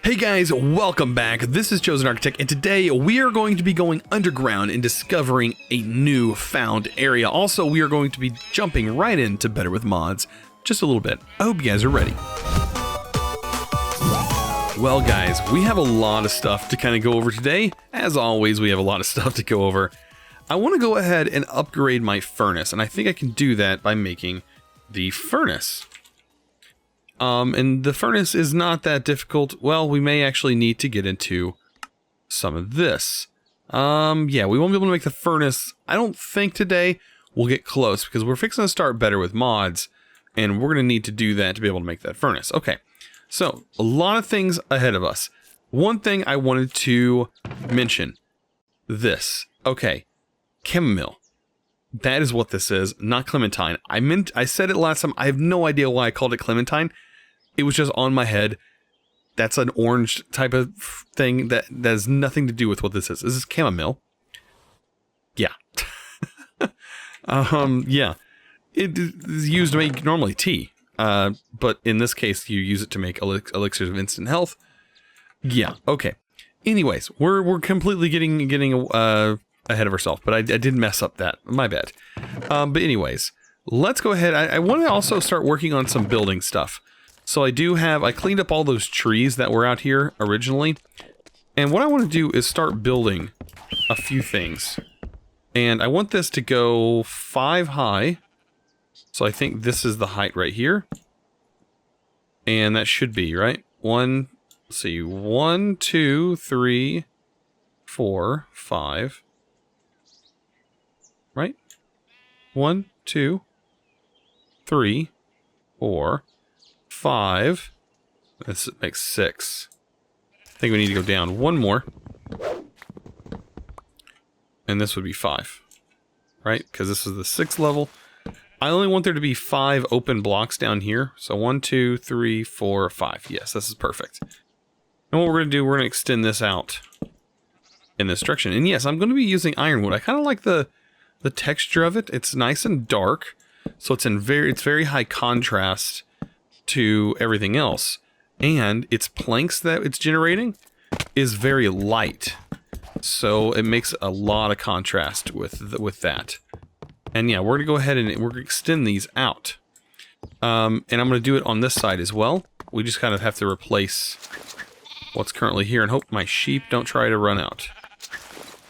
Hey guys, welcome back. This is ChosenArchitect, and today we are going to be going underground and discovering a new found area. Also, we are going to be jumping right into Better with Mods just a little bit. I hope you guys are ready. Well guys, we have a lot of stuff to kind of go over today. As always, we have a lot of stuff to go over. I want to go ahead and upgrade my furnace, and I think I can do that by making the furnace. And the furnace is not that difficult. Well, we may actually need to get into some of this. Yeah, we won't be able to make the furnace. I don't think today. We'll get close because we're fixing to start Better with Mods, and we're going to need to do that to be able to make that furnace. Okay, so a lot of things ahead of us. One thing I wanted to mention, this. Okay, Chamomile. That is what this is, not Clementine. I said it last time. I have no idea why I called it Clementine. It was just on my head. That's an orange type of thing that has nothing to do with what this is. This is chamomile. Yeah. Yeah. It is used to make normally tea. But in this case, you use it to make elixirs of instant health. Yeah. Okay. Anyways, we're completely getting ahead of ourselves, but I did mess up that. My bad. But anyways, let's go ahead. I want to also start working on some building stuff. So I cleaned up all those trees that were out here originally. And what I want to do is start building a few things. And I want this to go 5 high. So I think this is the height right here. And that should be, right? Let's see, 1, 2, 3, 4, 5. Right? 1, 2, 3, 4, 5. This makes 6. I think we need to go down one more. And this would be 5. Right? Because this is the 6th level. I only want there to be 5 open blocks down here. So 1, 2, 3, 4, 5. Yes, this is perfect. And what we're going to do, we're going to extend this out in this direction. And yes, I'm going to be using ironwood. I kind of like the texture of it. It's nice and dark. So it's very high contrast to everything else, and its planks that it's generating is very light, so it makes a lot of contrast with that. And yeah, we're gonna go ahead and we're gonna extend these out, and I'm gonna do it on this side as well. We just kind of have to replace what's currently here and hope my sheep don't try to run out.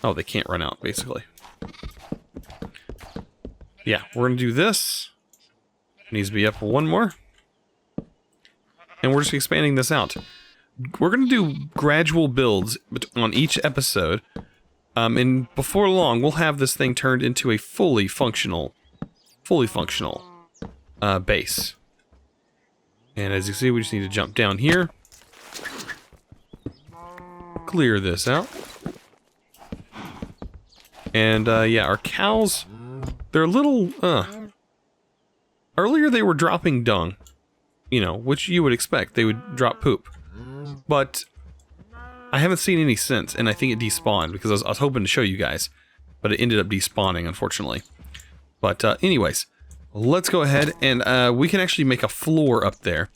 Oh, they can't run out, basically. Yeah, we're gonna do this. It needs to be up one more. And we're just expanding this out. We're going to do gradual builds on each episode. And before long, we'll have this thing turned into a fully functional base. And as you see, we just need to jump down here. Clear this out. And yeah, our cows, they're a little, earlier they were dropping dung. You know, which you would expect. They would drop poop. But I haven't seen any since, and I think it despawned, because I was hoping to show you guys. But it ended up despawning, unfortunately. But anyways, let's go ahead, and we can actually make a floor up there,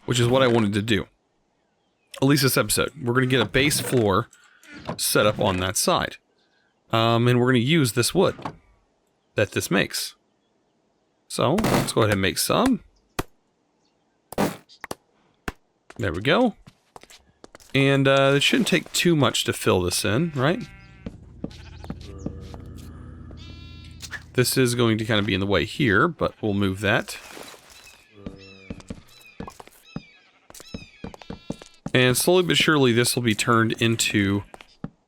which is what I wanted to do. At least this episode. We're going to get a base floor set up on that side. And we're going to use this wood that this makes. So, let's go ahead and make some. There we go. And it shouldn't take too much to fill this in, right? This is going to kind of be in the way here, but we'll move that. And slowly but surely this will be turned into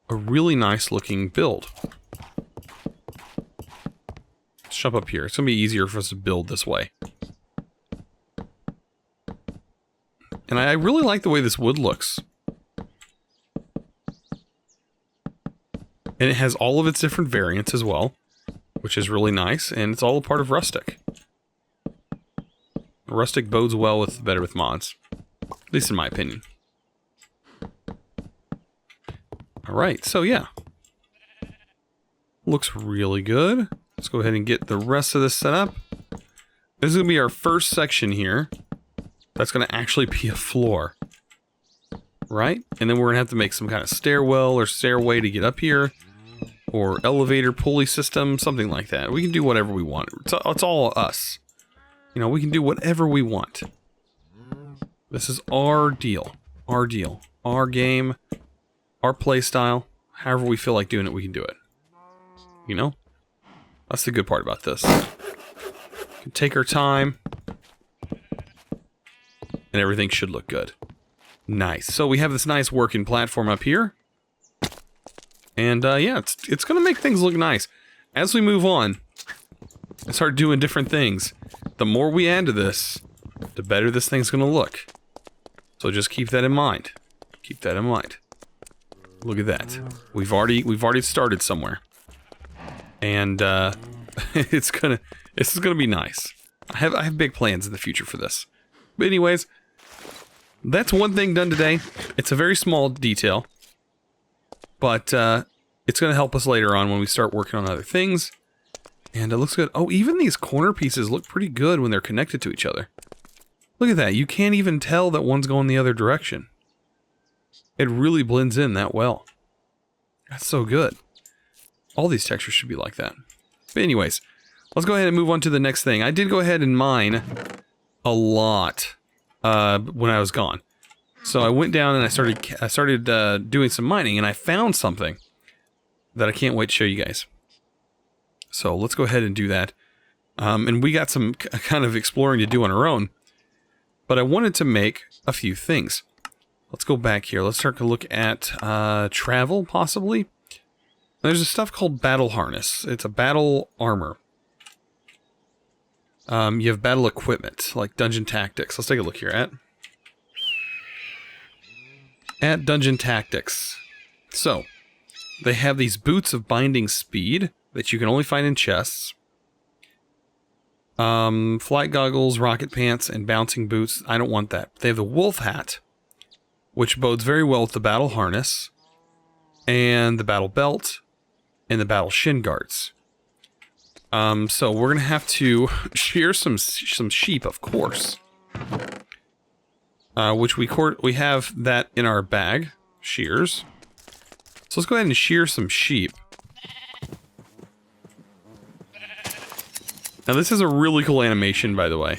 a really nice looking build. Let's jump up here. It's going to be easier for us to build this way. And I really like the way this wood looks. And it has all of its different variants as well, which is really nice, and it's all a part of Rustic. Rustic bodes well with Better with Mods, at least in my opinion. Alright, so yeah. Looks really good. Let's go ahead and get the rest of this set up. This is going to be our first section here. That's going to actually be a floor. right? And then we're gonna have to make some kind of stairwell or stairway to get up here, or elevator pulley system, something like that. We can do whatever we want. It's all us. You know, we can do whatever we want. This is our deal. Our deal. Our game. Our play style. However we feel like doing it, we can do it. You know? That's the good part about this. We can take our time. And everything should look good. Nice. So we have this nice working platform up here. And yeah, it's going to make things look nice. As we move on and start doing different things, the more we add to this, the better this thing's going to look. So just keep that in mind. Keep that in mind. Look at that. We've already started somewhere. And this is gonna be nice. I have big plans in the future for this. But anyways, that's one thing done today. It's a very small detail, but it's gonna help us later on when we start working on other things. And it looks good. Oh, even these corner pieces look pretty good when they're connected to each other. Look at that. You can't even tell that one's going the other direction. It really blends in that well. That's so good. All these textures should be like that. But anyways, let's go ahead and move on to the next thing. I did go ahead and mine a lot when I was gone. So I went down and I started doing some mining, and I found something that I can't wait to show you guys. So let's go ahead and do that. And we got some kind of exploring to do on our own. But I wanted to make a few things. Let's go back here. Let's start to look at travel, possibly. There's a stuff called battle harness. It's a battle armor. You have battle equipment, like dungeon tactics. Let's take a look here at dungeon tactics. So, they have these boots of binding speed that you can only find in chests. Flight goggles, rocket pants, and bouncing boots. I don't want that. They have the wolf hat, which bodes very well with the battle harness, and the battle belt, and the battle shin guards. So we're gonna have to shear some sheep, of course. Which we have that in our bag, shears. So let's go ahead and shear some sheep. Now this is a really cool animation, by the way.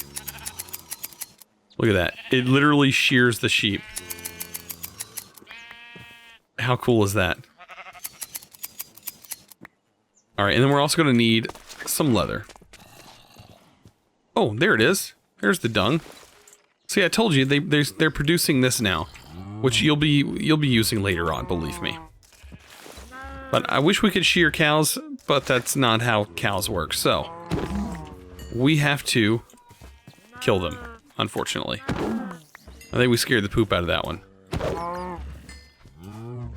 Look at that. It literally shears the sheep. How cool is that? Alright, and then we're also going to need some leather. Oh, there it is. There's the dung. See, I told you, they're producing this now, which you'll be using later on, believe me. But I wish we could shear cows, but that's not how cows work, so we have to kill them, unfortunately. I think we scared the poop out of that one.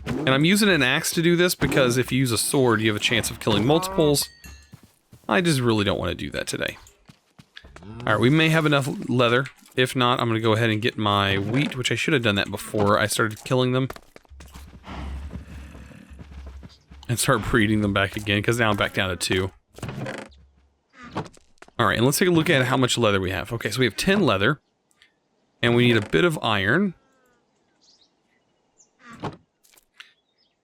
And I'm using an axe to do this because if you use a sword, you have a chance of killing multiples. I just really don't want to do that today. Alright, we may have enough leather. If not, I'm going to go ahead and get my wheat, which I should have done that before I started killing them. And start breeding them back again, because now I'm back down to 2. Alright, and let's take a look at how much leather we have. Okay, so we have 10 leather. And we need a bit of iron.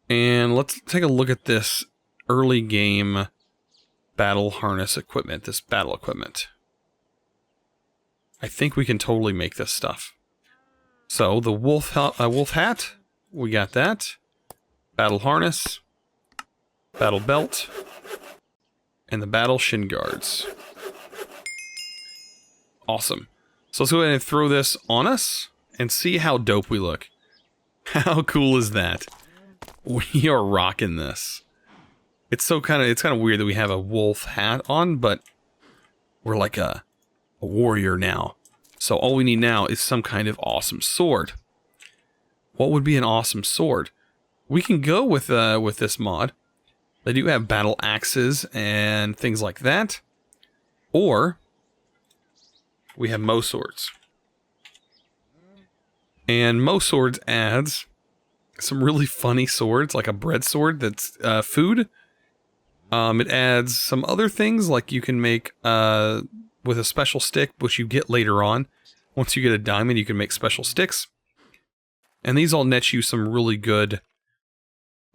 And let's take a look at this early game battle harness equipment, this battle equipment. I think we can totally make this stuff. So, the wolf hat, we got that. Battle harness, battle belt, and the battle shin guards. Awesome. So let's go ahead and throw this on us and see how dope we look. How cool is that? We are rocking this. It's kind of weird that we have a wolf hat on, but we're like a warrior now. So all we need now is some kind of awesome sword. What would be an awesome sword? We can go with this mod. They do have battle axes and things like that. Or we have Mo swords. And Mo swords adds some really funny swords, like a bread sword that's food. It adds some other things, like you can make with a special stick, which you get later on. Once you get a diamond, you can make special sticks. And these all net you some really good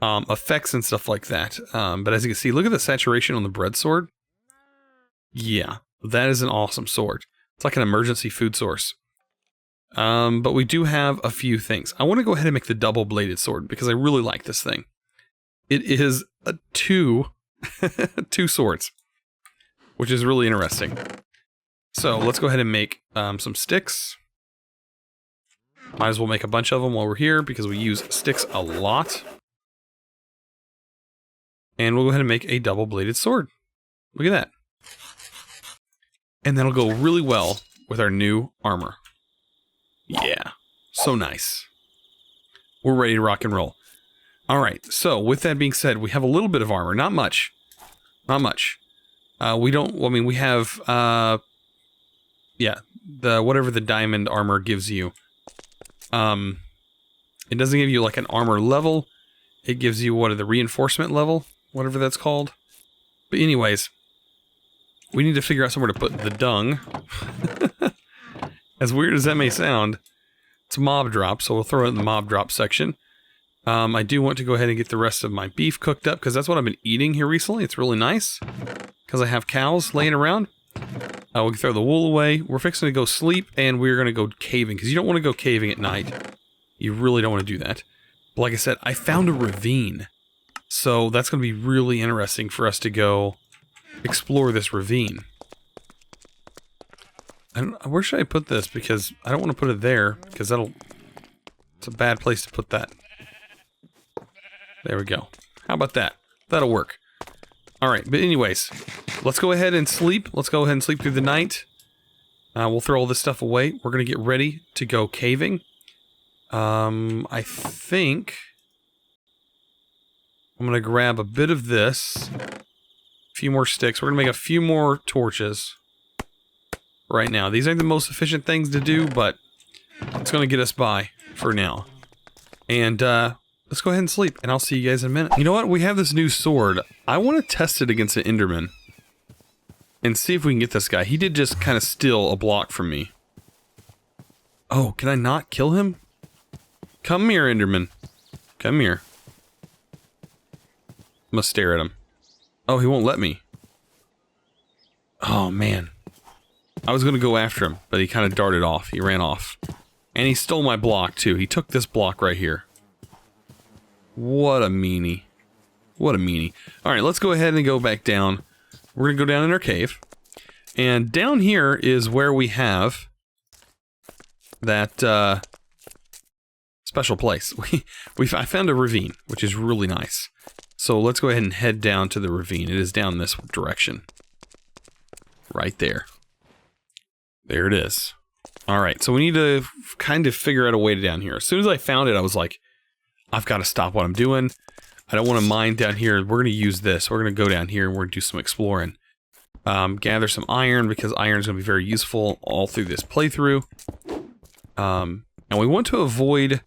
effects and stuff like that. But as you can see, look at the saturation on the bread sword. Yeah, that is an awesome sword. It's like an emergency food source. But we do have a few things. I want to go ahead and make the double-bladed sword because I really like this thing. It is a two swords, which is really interesting. So let's go ahead and make some sticks. Might as well make a bunch of them while we're here because we use sticks a lot. And we'll go ahead and make a double-bladed sword. Look at that. And that'll go really well with our new armor. Yeah, so nice. We're ready to rock and roll. Alright, so with that being said, we have a little bit of armor. Not much. Not much. We have, yeah, whatever the diamond armor gives you. It doesn't give you like an armor level. It gives you, the reinforcement level? Whatever that's called. But anyways, we need to figure out somewhere to put the dung. As weird as that may sound, it's mob drop, so we'll throw it in the mob drop section. I do want to go ahead and get the rest of my beef cooked up, because that's what I've been eating here recently. It's really nice, because I have cows laying around. We can throw the wool away. We're fixing to go sleep, and we're going to go caving, because you don't want to go caving at night. You really don't want to do that. But like I said, I found a ravine. So that's going to be really interesting for us to go explore this ravine. Where should I put this? Because I don't want to put it there, because it's a bad place to put that. There we go. How about that? That'll work. Alright, but anyways, let's go ahead and sleep. Let's go ahead and sleep through the night. We'll throw all this stuff away. We're going to get ready to go caving. I think I'm going to grab a bit of this. A few more sticks. We're going to make a few more torches. Right now. These aren't the most efficient things to do, but it's going to get us by for now. And let's go ahead and sleep, and I'll see you guys in a minute. You know what? We have this new sword. I want to test it against an Enderman and see if we can get this guy. He did just kind of steal a block from me. Oh, can I not kill him? Come here, Enderman. Come here. I'm going to stare at him. Oh, he won't let me. Oh, man. I was going to go after him, but he kind of darted off. He ran off. And he stole my block, too. He took this block right here. What a meanie. What a meanie. Alright, let's go ahead and go back down. We're going to go down in our cave. And down here is where we have that special place. I found a ravine, which is really nice. So let's go ahead and head down to the ravine. It is down this direction. Right there. There it is. Alright, so we need to kind of figure out a way to down here. As soon as I found it, I was like, I've got to stop what I'm doing. I don't want to mine down here. We're going to use this. We're going to go down here and we're going to do some exploring. Gather some iron, because iron is going to be very useful all through this playthrough. And we want to avoid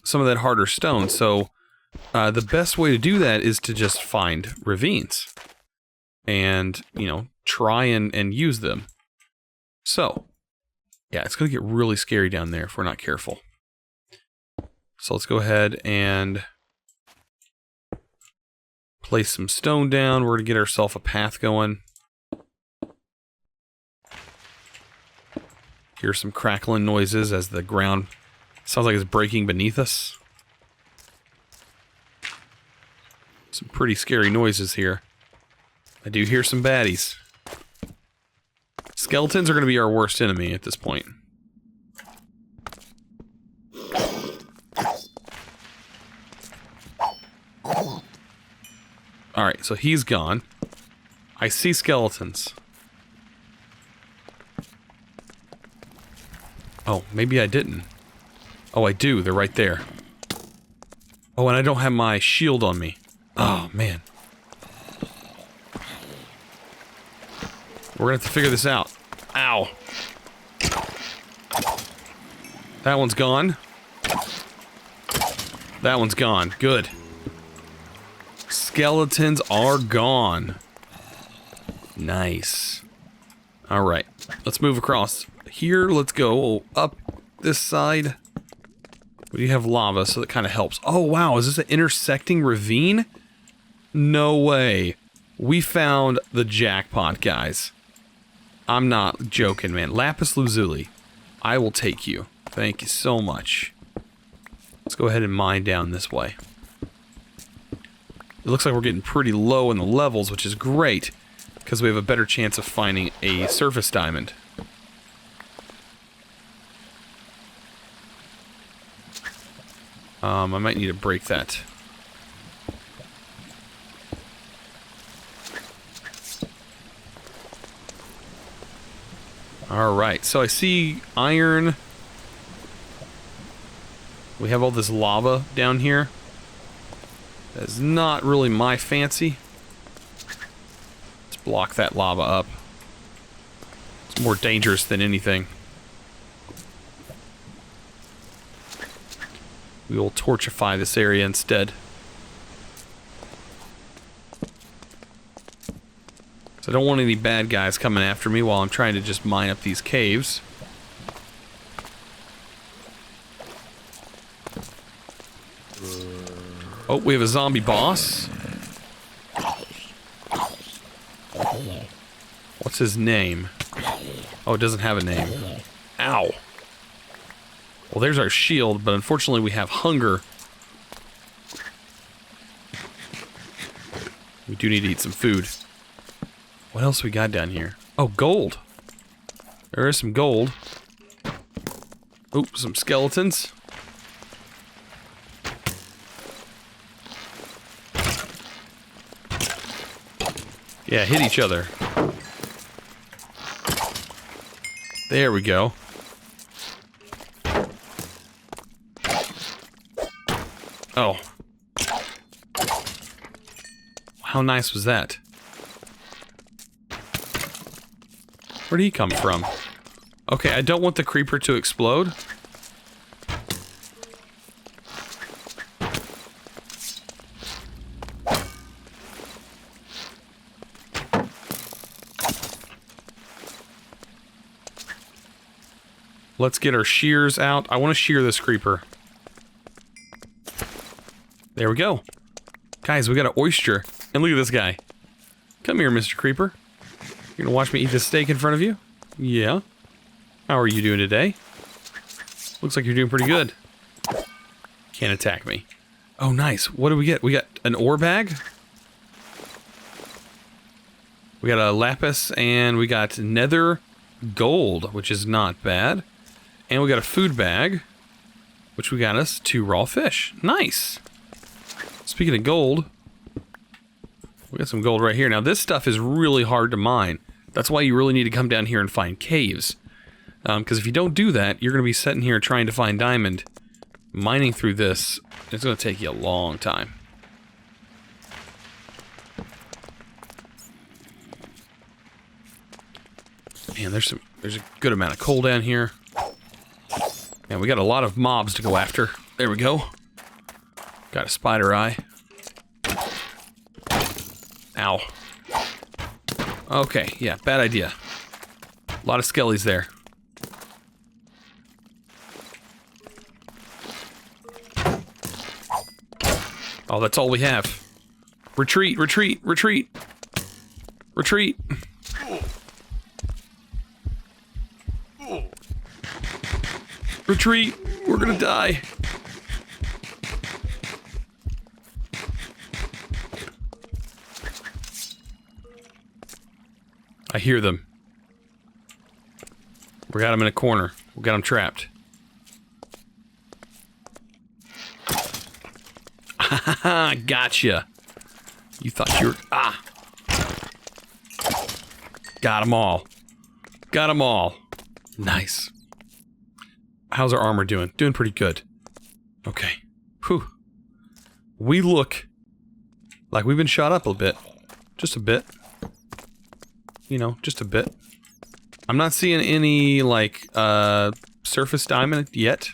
some of that harder stone, so the best way to do that is to just find ravines. And, you know, try and use them. So, yeah, it's going to get really scary down there if we're not careful. So let's go ahead and place some stone down. We're going to get ourselves a path going. Hear some crackling noises as the ground sounds like it's breaking beneath us. Some pretty scary noises here. I do hear some baddies. Skeletons are going to be our worst enemy at this point. Alright, so he's gone. I see skeletons. Oh, maybe I didn't. Oh, I do. They're right there. Oh, and I don't have my shield on me. Oh, man. We're gonna have to figure this out. Ow. That one's gone. That one's gone. Good. Skeletons are gone. Nice. Alright. Let's move across here. Let's go up this side. We have lava, so that kind of helps. Oh, wow. Is this an intersecting ravine? No way. We found the jackpot, guys. I'm not joking, man. Lapis lazuli. I will take you. Thank you so much. Let's go ahead and mine down this way. It looks like we're getting pretty low in the levels, which is great, because we have a better chance of finding a surface diamond. I might need to break that. Alright, so I see iron. We have all this lava down here. That's not really my fancy. Let's block that lava up. It's more dangerous than anything. We will torchify this area instead. So I don't want any bad guys coming after me while I'm trying to just mine up these caves. Oh, we have a zombie boss. What's his name? Oh, it doesn't have a name. Ow. Well, there's our shield, but unfortunately we have hunger. We do need to eat some food. What else we got down here? Oh, gold. There is some gold. Oh, some skeletons. Yeah, hit each other. There we go. Oh. How nice was that? Where'd he come from? Okay, I don't want the creeper to explode. Let's get our shears out. I want to shear this creeper. There we go. Guys, we got an oyster. And look at this guy. Come here, Mr. Creeper. You're gonna watch me eat this steak in front of you? Yeah. How are you doing today? Looks like you're doing pretty good. Can't attack me. Oh, nice. What do we get? We got an ore bag? We got a lapis, and we got nether gold, which is not bad. And we got a food bag, which we got us 2 raw fish. Nice. Speaking of gold, we got some gold right here. Now, this stuff is really hard to mine. That's why you really need to come down here and find caves. Because if you don't do that, you're going to be sitting here trying to find diamond. Mining through this, it's going to take you a long time. Man, there's a good amount of coal down here. And we got a lot of mobs to go after. There we go. Got a spider eye. Ow. Okay, yeah, bad idea. A lot of skellies there. Oh, that's all we have. Retreat, retreat, retreat. Retreat. Retreat. We're gonna die. I hear them. We got them in a corner. We got them trapped. Haha, gotcha. You thought you were... Ah. Got them all. Got them all. Nice. How's our armor doing? Doing pretty good. Okay. Whew. We look like we've been shot up a bit. Just a bit. You know, just a bit. I'm not seeing any, like, surface diamond yet.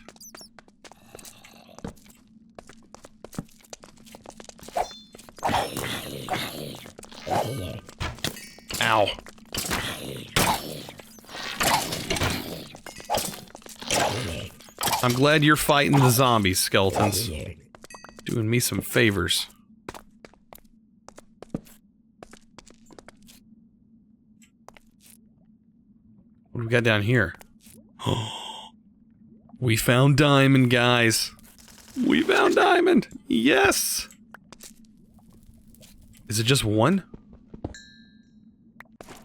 Ow. I'm glad you're fighting the zombies, skeletons. Doing me some favors. What do we got down here? We found diamond, guys. We found diamond. Yes. Is it just one?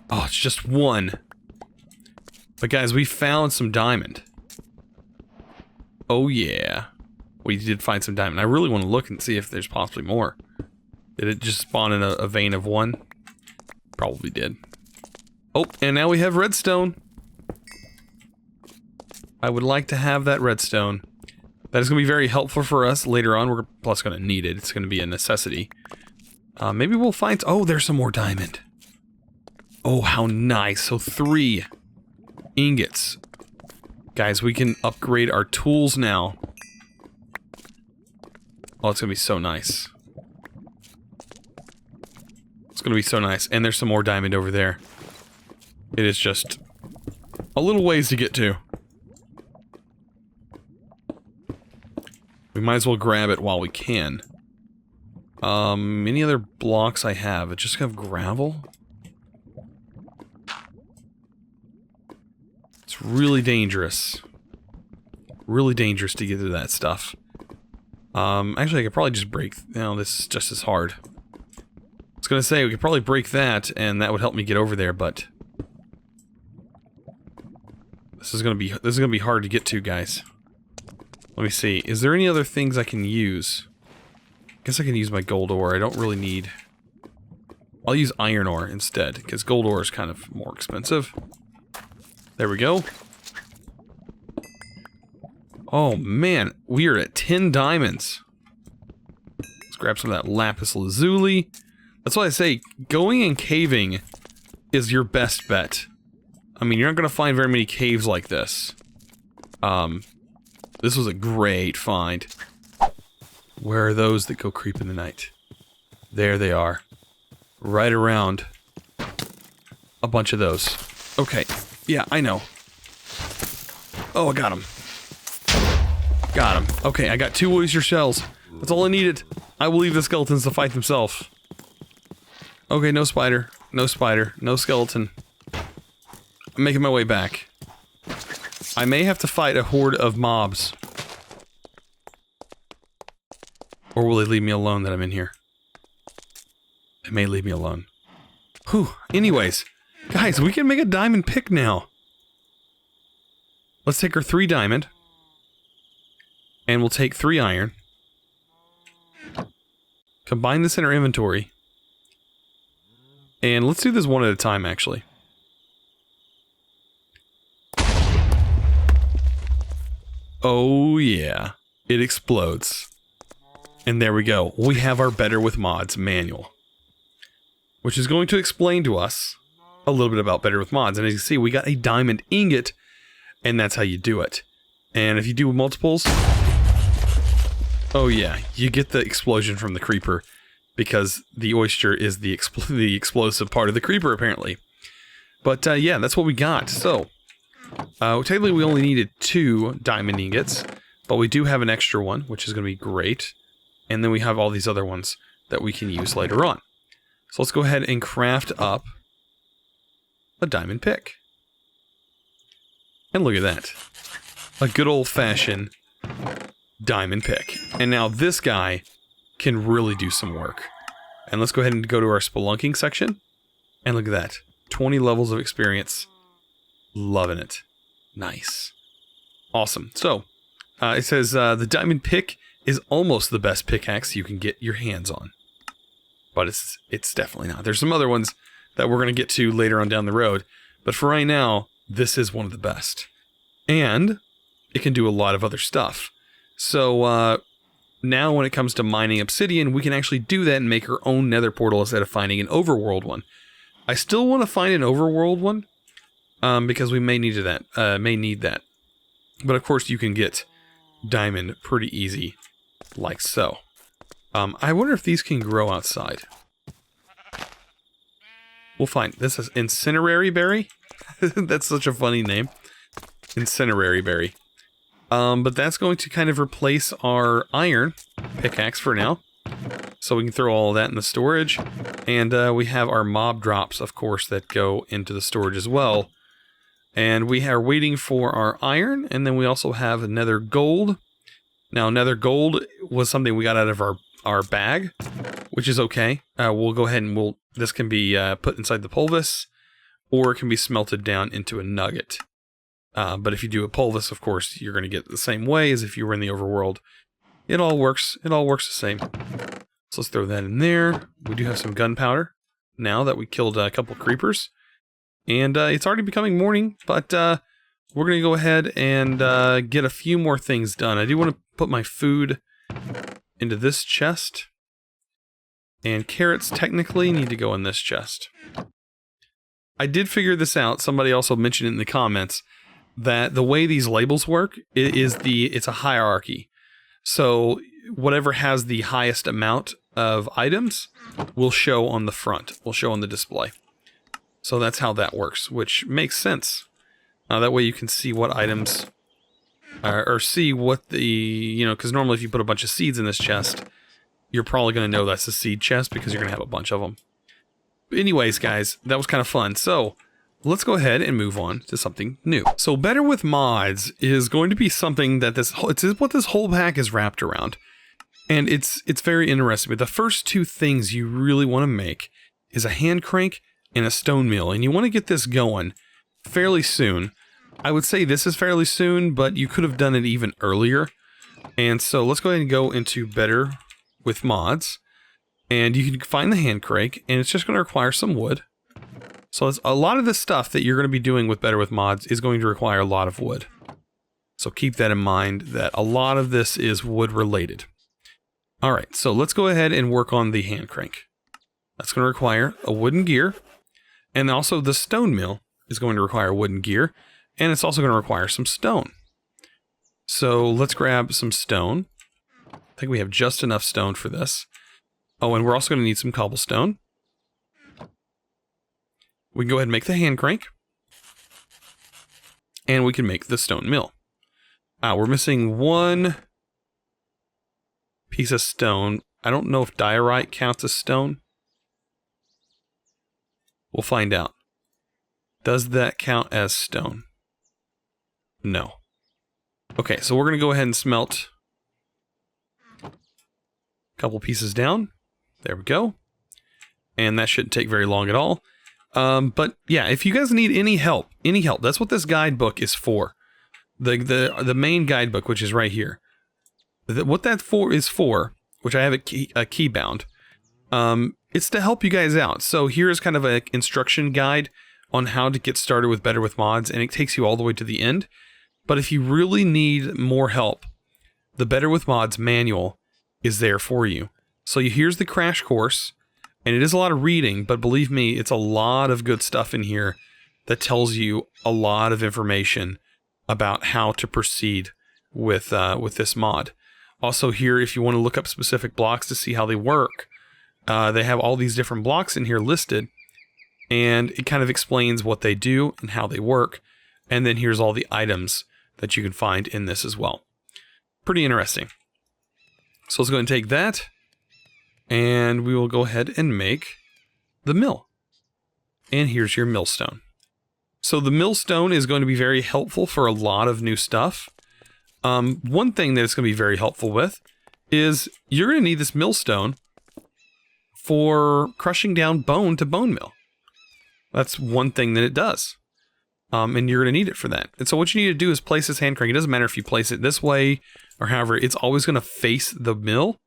Oh, it's just one. But guys, we found some diamond. Oh yeah. We did find some diamond. I really want to look and see if there's possibly more. Did it just spawn in a vein of one? Probably did. Oh, and now we have redstone. I would like to have that redstone. That is going to be very helpful for us later on. We're plus going to need it. It's going to be a necessity. Maybe we'll find... Oh, there's some more diamond. Oh, how nice. So 3 ingots. Guys, we can upgrade our tools now. Oh, it's going to be so nice. It's going to be so nice. And there's some more diamond over there. It is just a little ways to get to. We might as well grab it while we can. Any other blocks I have? I just have gravel. It's really dangerous. Really dangerous to get to that stuff. Actually, I could probably just break... No, this is just as hard. I was gonna say, we could probably break that, and that would help me get over there, but... This is gonna be hard to get to, guys. Let me see. Is there any other things I can use? I guess I can use my gold ore. I don't really need... I'll use iron ore instead, because gold ore is kind of more expensive. There we go. Oh man, we are at 10 diamonds. Let's grab some of that lapis lazuli. That's why I say, going and caving is your best bet. I mean, you're not going to find very many caves like this. This was a great find. Where are those that go creep in the night? There they are. Right around a bunch of those. Okay. Yeah, I know. Oh, I got him. Got him. Okay, I got 2 oyster shells. That's all I needed. I will leave the skeletons to fight themselves. Okay, no spider. No spider. No skeleton. I'm making my way back. I may have to fight a horde of mobs. Or will they leave me alone that I'm in here? They may leave me alone. Whew. Anyways, guys, we can make a diamond pick now. Let's take our 3 diamond. And we'll take 3 iron. Combine this in our inventory. And let's do this one at a time, actually. Oh yeah, it explodes. And there we go. We have our Better with Mods manual. Which is going to explain to us a little bit about Better with Mods. And as you see, we got a diamond ingot, and that's how you do it. And if you do multiples... Oh yeah, you get the explosion from the creeper, because the oyster is the explosive part of the creeper, apparently. But yeah, that's what we got. So, technically we only needed 2 diamond ingots, but we do have an extra one, which is going to be great. And then we have all these other ones that we can use later on. So let's go ahead and craft up a diamond pick. And look at that. A good old-fashioned diamond pick. And now this guy can really do some work. And let's go ahead and go to our spelunking section. And look at that. 20 levels of experience. Loving it. Nice. Awesome. So, it says the diamond pick is almost the best pickaxe you can get your hands on. But it's definitely not. There's some other ones that we're going to get to later on down the road. But for right now, this is one of the best. And it can do a lot of other stuff. So, now when it comes to mining obsidian, we can actually do that and make our own nether portal instead of finding an overworld one. I still want to find an overworld one, because we may need that. But of course you can get diamond pretty easy, like so. I wonder if these can grow outside. We'll find. This is incinerary berry? That's such a funny name. Incinerary berry. But that's going to kind of replace our iron pickaxe for now. So we can throw all of that in the storage. And we have our mob drops, of course, that go into the storage as well. And we are waiting for our iron, and then we also have nether gold. Now, nether gold was something we got out of our bag, which is okay. We'll go ahead and this can be put inside the pulvis, or it can be smelted down into a nugget. But if you do a pulvis, of course, you're going to get the same way as if you were in the overworld. It all works the same. So let's throw that in there. We do have some gunpowder now that we killed a couple creepers. And it's already becoming morning, but we're going to go ahead and get a few more things done. I do want to put my food into this chest. And carrots technically need to go in this chest. I did figure this out. Somebody also mentioned it in the comments that the way these labels work it's a hierarchy. So whatever has the highest amount of items will show on the front, will show on the display. So that's how that works, which makes sense. That way you can see what items, or see what because normally if you put a bunch of seeds in this chest, you're probably going to know that's a seed chest because you're going to have a bunch of them. But anyways, guys, that was kind of fun. So let's go ahead and move on to something new. So Better with Mods is going to be something that it's what this whole pack is wrapped around. And it's very interesting. But the first two things you really want to make is a hand crank and a stone mill. And you want to get this going fairly soon. I would say this is fairly soon, but you could have done it even earlier. And so let's go ahead and go into Better with Mods. And you can find the hand crank, and it's just going to require some wood. So a lot of the stuff that you're going to be doing with Better with Mods is going to require a lot of wood. So keep that in mind, that a lot of this is wood related. Alright, so let's go ahead and work on the hand crank. That's going to require a wooden gear. And also the stone mill is going to require wooden gear. And it's also going to require some stone. So let's grab some stone. I think we have just enough stone for this. Oh, and we're also going to need some cobblestone. We can go ahead and make the hand crank. And we can make the stone mill. We're missing one piece of stone. I don't know if diorite counts as stone. We'll find out. Does that count as stone? No. Okay, so we're going to go ahead and smelt a couple pieces down. There we go. And that shouldn't take very long at all. But yeah, if you guys need any help, that's what this guidebook is for. The main guidebook, which is right here. What that is for, which I have a key bound, it's to help you guys out. So here is kind of an instruction guide on how to get started with Better with Mods, and it takes you all the way to the end. But if you really need more help, the Better with Mods manual is there for you. So here's the crash course, and it is a lot of reading, but believe me, it's a lot of good stuff in here that tells you a lot of information about how to proceed with this mod. Also here, if you want to look up specific blocks to see how they work, they have all these different blocks in here listed, and it kind of explains what they do and how they work. And then here's all the items that you can find in this as well. Pretty interesting. So let's go ahead and take that, and we will go ahead and make the mill. And here's your millstone. So the millstone is going to be very helpful for a lot of new stuff. One thing that it's going to be very helpful with is you're going to need this millstone for crushing down bone to bone mill. That's one thing that it does. And you're going to need it for that. And so what you need to do is place this hand crank. It doesn't matter if you place it this way or however, it's always going to face the mill.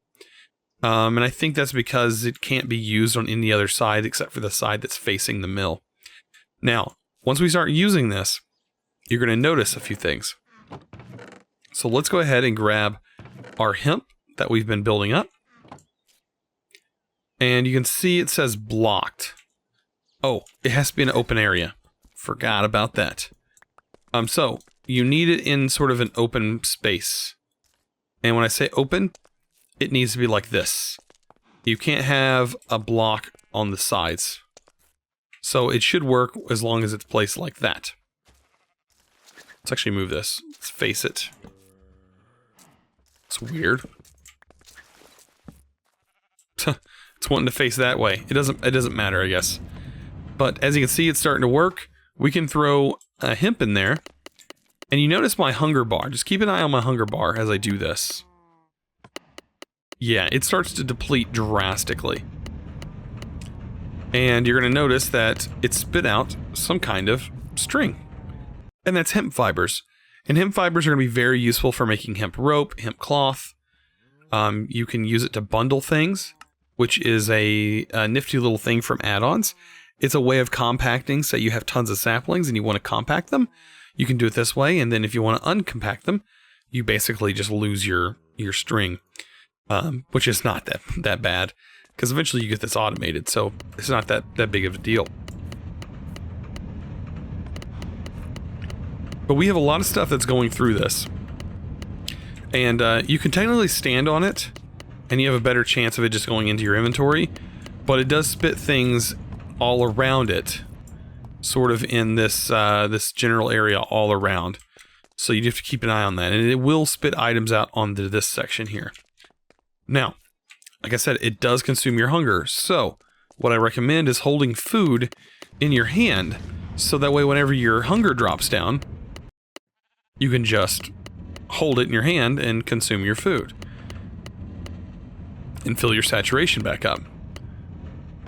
And I think that's because it can't be used on any other side except for the side that's facing the mill. Now, once we start using this, you're going to notice a few things. So let's go ahead and grab our hemp that we've been building up. And you can see it says blocked. Oh, it has to be an open area. Forgot about that. So you need it in sort of an open space. And when I say open, it needs to be like this. You can't have a block on the sides. So it should work as long as it's placed like that. Let's actually move this. Let's face it. That's weird. It's wanting to face that way. It doesn't matter, I guess. But as you can see, it's starting to work. We can throw a hemp in there. And you notice my hunger bar. Just keep an eye on my hunger bar as I do this. Yeah, it starts to deplete drastically. And you're going to notice that it spit out some kind of string. And that's hemp fibers. And hemp fibers are going to be very useful for making hemp rope, hemp cloth. You can use it to bundle things, which is a nifty little thing from add-ons. It's a way of compacting, so you have tons of saplings and you want to compact them. You can do it this way, and then if you want to uncompact them, you basically just lose your string, which is not that bad, because eventually you get this automated, so it's not that big of a deal. But we have a lot of stuff that's going through this, and you can technically stand on it, and you have a better chance of it just going into your inventory, but it does spit things all around it, sort of in this this general area all around. So you have to keep an eye on that, and it will spit items out onto this section here. Now, like I said, it does consume your hunger, so what I recommend is holding food in your hand, so that way whenever your hunger drops down, you can just hold it in your hand and consume your food. And fill your saturation back up.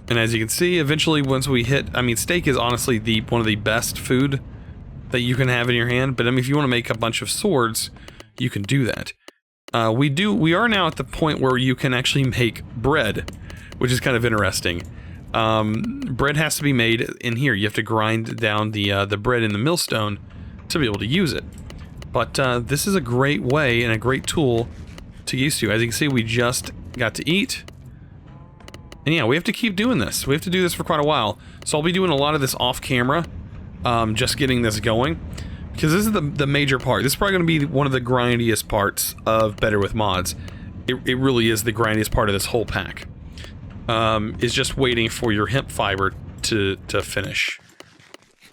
And as you can see, eventually once we hit, I mean, steak is honestly one of the best food that you can have in your hand, but I mean, if you want to make a bunch of swords, you can do that. We are now at the point where you can actually make bread, which is kind of interesting. Bread has to be made in here. You have to grind down the bread in the millstone to be able to use it. But this is a great way and a great tool to get used to. As you can see, we just got to eat. And yeah, we have to keep doing this. We have to do this for quite a while. So I'll be doing a lot of this off camera, just getting this going. Because this is the major part. This is probably going to be one of the grindiest parts of Better with Mods. It really is the grindiest part of this whole pack. Is just waiting for your hemp fiber to finish.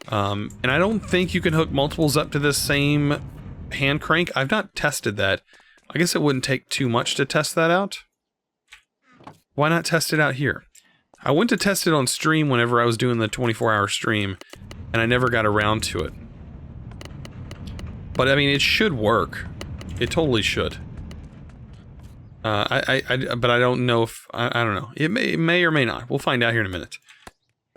And I don't think you can hook multiples up to this same hand crank. I've not tested that. I guess it wouldn't take too much to test that out. Why not test it out here? I went to test it on stream whenever I was doing the 24-hour stream, and I never got around to it. But I mean, it should work. It totally should. But I don't know if I don't know. It may or may not. We'll find out here in a minute.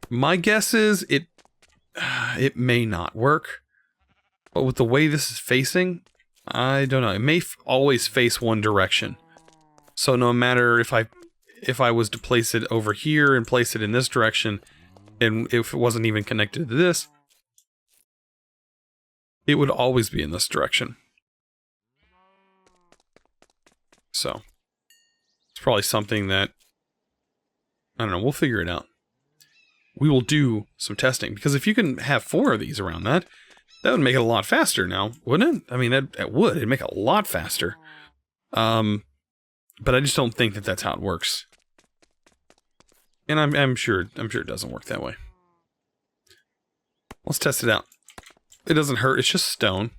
My guess is it may not work. But with the way this is facing, I don't know. It may always face one direction. So no matter if I was to place it over here and place it in this direction, and if it wasn't even connected to this, it would always be in this direction. So, it's probably something that, I don't know, we'll figure it out. We will do some testing, because if you can have 4 of these around that would make it a lot faster now, wouldn't it? I mean, that would. It'd make it a lot faster. But I just don't think that that's how it works. And I'm sure it doesn't work that way. Let's test it out. It doesn't hurt, it's just stone.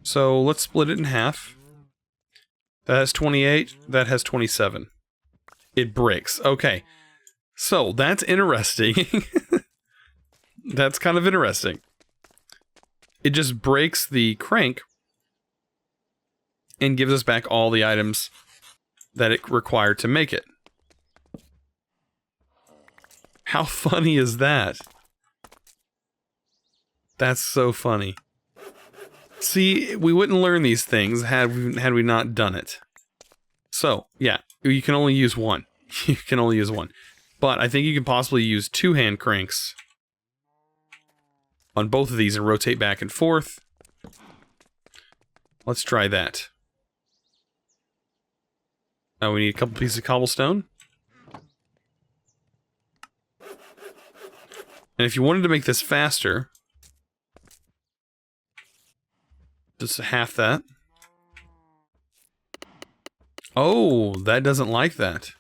So let's split it in half. That has 28, that has 27. It breaks. Okay. So that's interesting. That's kind of interesting. It just breaks the crank and gives us back all the items that it required to make it. How funny is that? That's so funny. See, we wouldn't learn these things had we not done it. So, yeah, you can only use one. You can only use one. But I think you can possibly use 2 hand cranks on both of these and rotate back and forth. Let's try that. Oh, we need a couple pieces of cobblestone. And if you wanted to make this faster, just half that. Oh, that doesn't like that.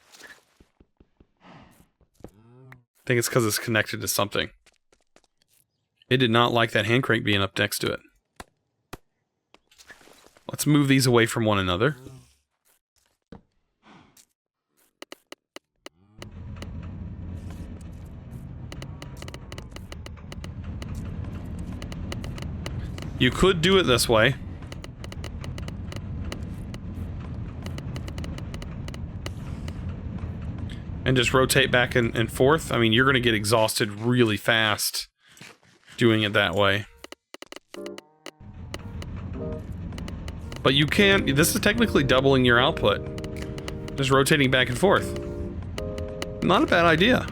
I think it's because it's connected to something. It did not like that hand crank being up next to it. Let's move these away from one another. You could do it this way. And just rotate back and forth. I mean, you're going to get exhausted really fast doing it that way. But you can, this is technically doubling your output. Just rotating back and forth. Not a bad idea.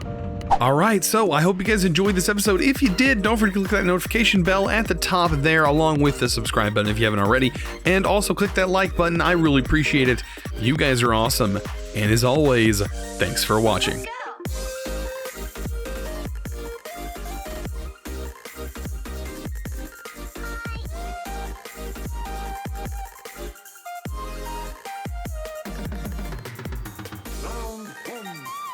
Alright, so I hope you guys enjoyed this episode. If you did, don't forget to click that notification bell at the top there, along with the subscribe button if you haven't already. And also click that like button, I really appreciate it. You guys are awesome. And as always, thanks for watching. Round one.